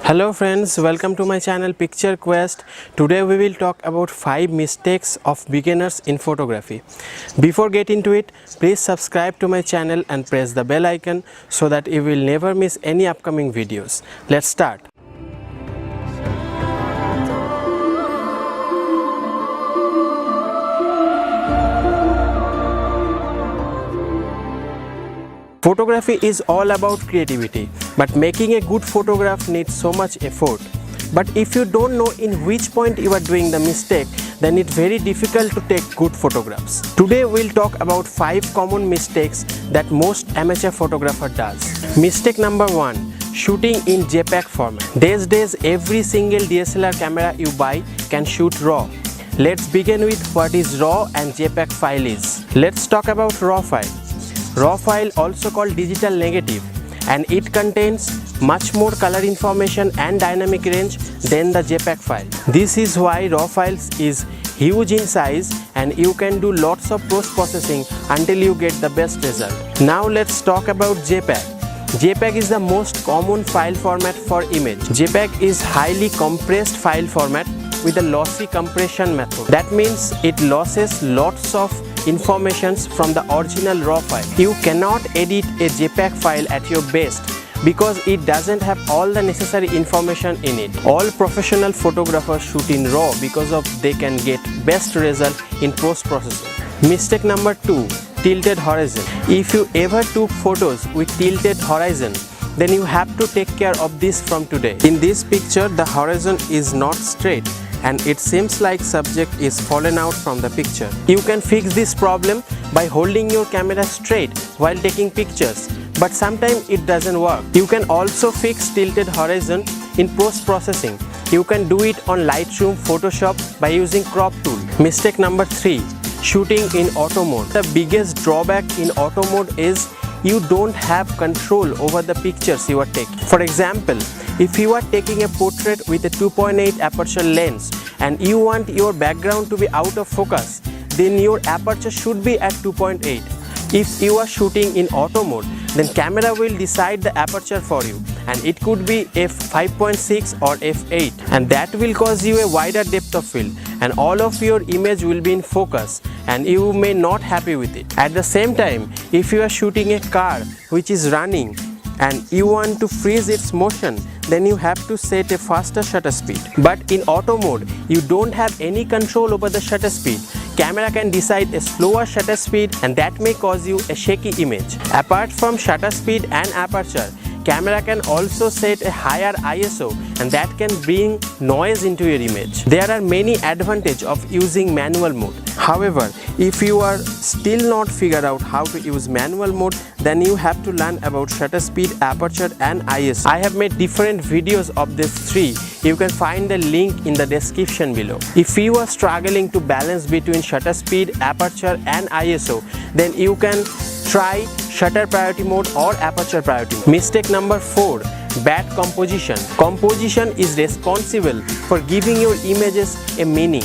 Hello friends, welcome to my channel Picture Quest. Today we will talk about 5 mistakes of beginners in photography. Before getting into it, please subscribe to my channel and press the bell icon so that you will never miss any upcoming videos. Let's start. Photography is all about creativity, but making a good photograph needs so much effort. But if you don't know in which point you are doing the mistake, then it's very difficult to take good photographs. Today we'll talk about 5 common mistakes that most amateur photographer does. Mistake number 1. Shooting in JPEG format. These days every single DSLR camera you buy can shoot RAW. Let's begin with what is RAW and JPEG file is. Let's talk about RAW file. RAW file, also called digital negative, and it contains much more color information and dynamic range than the JPEG file. This is why RAW files is huge in size and you can do lots of post-processing until you get the best result. Now let's talk about JPEG. JPEG is the most common file format for image. JPEG is highly compressed file format with a lossy compression method. That means it loses lots of informations from the original RAW file. You cannot edit a JPEG file at your best because it doesn't have all the necessary information in it. All professional photographers shoot in RAW because of they can get best result in post-processing. Mistake number 2. Tilted horizon. If you ever took photos with tilted horizon, then you have to take care of this from today. In this picture, the horizon is not straight and it seems like subject is fallen out from the picture. You can fix this problem by holding your camera straight while taking pictures, but sometimes it doesn't work. You can also fix tilted horizon in post-processing. You can do it on Lightroom, Photoshop by using crop tool. Mistake number 3. Shooting in auto mode. The biggest drawback in auto mode is you don't have control over the pictures you are taking. For example, if you are taking a portrait with a 2.8 aperture lens and you want your background to be out of focus, then your aperture should be at 2.8. If you are shooting in auto mode, then camera will decide the aperture for you, and it could be f5.6 or f8, and that will cause you a wider depth of field and all of your image will be in focus and you may not happy with it. At the same time, if you are shooting a car which is running and you want to freeze its motion, then you have to set a faster shutter speed. But in auto mode, you don't have any control over the shutter speed. Camera can decide a slower shutter speed and that may cause you a shaky image. Apart from shutter speed and aperture, camera can also set a higher ISO and that can bring noise into your image. There are many advantages of using manual mode. However, if you are still not figured out how to use manual mode, then you have to learn about shutter speed, aperture and ISO. I have made different videos of these 3. You can find the link in the description below. If you are struggling to balance between shutter speed, aperture and ISO, then you can try shutter priority mode or aperture priority mode. Mistake number 4. Bad composition. Composition is responsible for giving your images a meaning.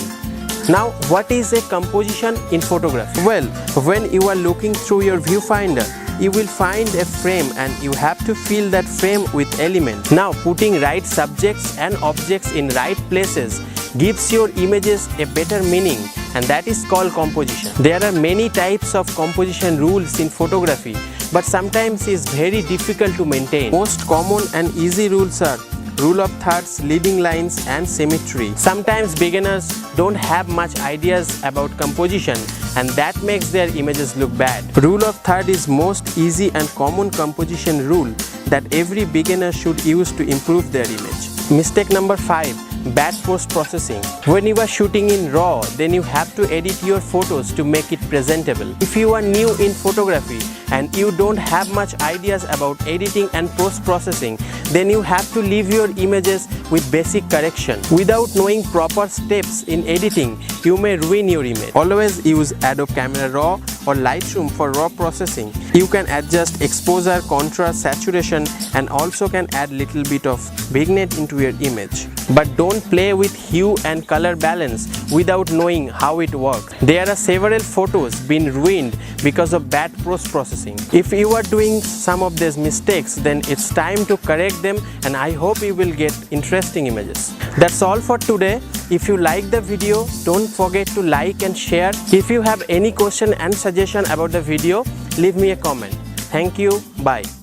Now, what is a composition in photography? Well, when you are looking through your viewfinder, you will find a frame and you have to fill that frame with elements. Now, putting right subjects and objects in right places gives your images a better meaning, and that is called composition. There are many types of composition rules in photography, but sometimes it's very difficult to maintain. Most common and easy rules are rule of thirds, leading lines and symmetry. Sometimes beginners don't have much ideas about composition and that makes their images look bad. Rule of third is most easy and common composition rule that every beginner should use to improve their image. Mistake number 5. Bad post-processing. When you are shooting in RAW, then you have to edit your photos to make it presentable. If you are new in photography and you don't have much ideas about editing and post-processing, then you have to leave your images with basic correction. Without knowing proper steps in editing, you may ruin your image. Always use Adobe Camera Raw or Lightroom for raw processing. You can adjust exposure, contrast, saturation, and also can add little bit of vignette into your image. But don't play with hue and color balance without knowing how it works. There are several photos being ruined because of bad post-processing. If you are doing some of these mistakes, then it's time to correct them, and I hope you will get interesting images. That's all for today. If you like the video, don't forget to like and share. If you have any question and suggestion about the video, leave me a comment. Thank you. Bye.